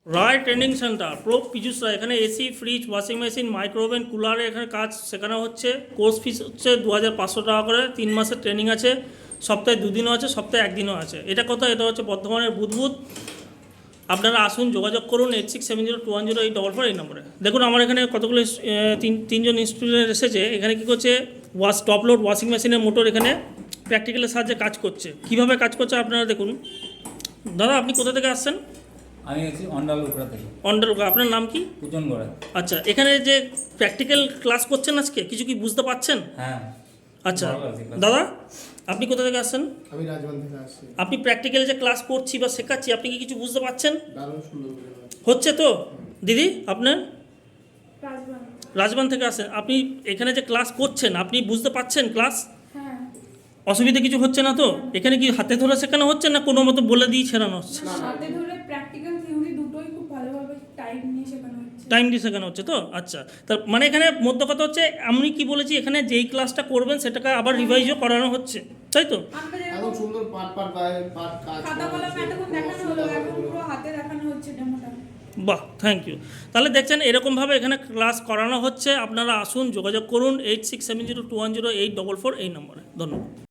রায় training centre pro Piyush Roy. এখানে AC, fridge, washing machine, micro oven, কুলারে এখানে কাজ শেখানো হচ্ছে। কোর্স ফিস হচ্ছে 2500 টাকা করে। 3 মাসের ট্রেনিং আছে, সপ্তাহে 2 দিনও আছে, সপ্তাহে 1 দিনও আছে। এটা কোথায়? এটা হচ্ছে বর্ধমানের বুধবুধ। আপনারা আসুন, যোগাযোগ করুন 8670210844 এই নম্বরে। দেখুন আমার এখানে কতগুলো তিনজন স্টুডেন্ট এসেছে। এখানে কী করছে, টপ লোড ওয়াশিং মেশিনের মোটর এখানে প্র্যাকটিক্যালের সাহায্যে কাজ করছে। কীভাবে কাজ করছে আপনারা দেখুন। দাদা আপনি কোথা থেকে আসছেন? আমি আছি অন্ডালুকড়া থেকে। অন্ডালুকড়া। আপনার নাম কি? পূজন গড়া। আচ্ছা, এখানে যে প্র্যাকটিক্যাল ক্লাস করছেন আজকে, কিছু কি বুঝতে পারছেন? হ্যাঁ। আচ্ছা দাদা, আপনি কোথা থেকে আসছেন? আমি রাজবান থেকে আসছি। আপনি প্র্যাকটিক্যাল যে ক্লাস করছি বা শেখাচ্ছি, আপনি কি কিছু বুঝতে পারছেন? দারুণ সুন্দর হচ্ছে তো? দিদি আপনার? রাজবান। রাজবান থেকে আসেন। আপনি এখানে যে ক্লাস করছেন, আপনি বুঝতে পারছেন ক্লাস? হ্যাঁ। অসুবিধা কিছু হচ্ছে না তো? এখানে কি হাতে ধরে শেখানো হচ্ছে না কোনো মতো বলে দিয়ে শেখানো হচ্ছে? হাতে ধরে প্র্যাকটিক্যাল থিওরি দুটোই খুব ভালোভাবে টাইম নিয়ে শেখানো হচ্ছে। টাইম দিয়ে শেখানো হচ্ছে তো? আচ্ছা, তার মানে এখানে মধ্য কথা হচ্ছে, আমি কি বলেছি, এখানে যেই ক্লাসটা করবেন সেটাকে আবার রিভাইজও করানো হচ্ছে, তাই তো? আমরা এত যেরকম সুন্দর পাট পাট গায়ে পাট কাজ খাতা কলমে এতক্ষণ দেখানো হলো, এখন পুরো হাতে দেখানো হচ্ছে ডেমোটা। বাহ, থ্যাংক ইউ। তাহলে দেখছেন এরকমভাবে এখানে ক্লাস করানো হচ্ছে। আপনারা আসুন, যোগাযোগ করুন 8670210844 এই নম্বরে। ধন্যবাদ।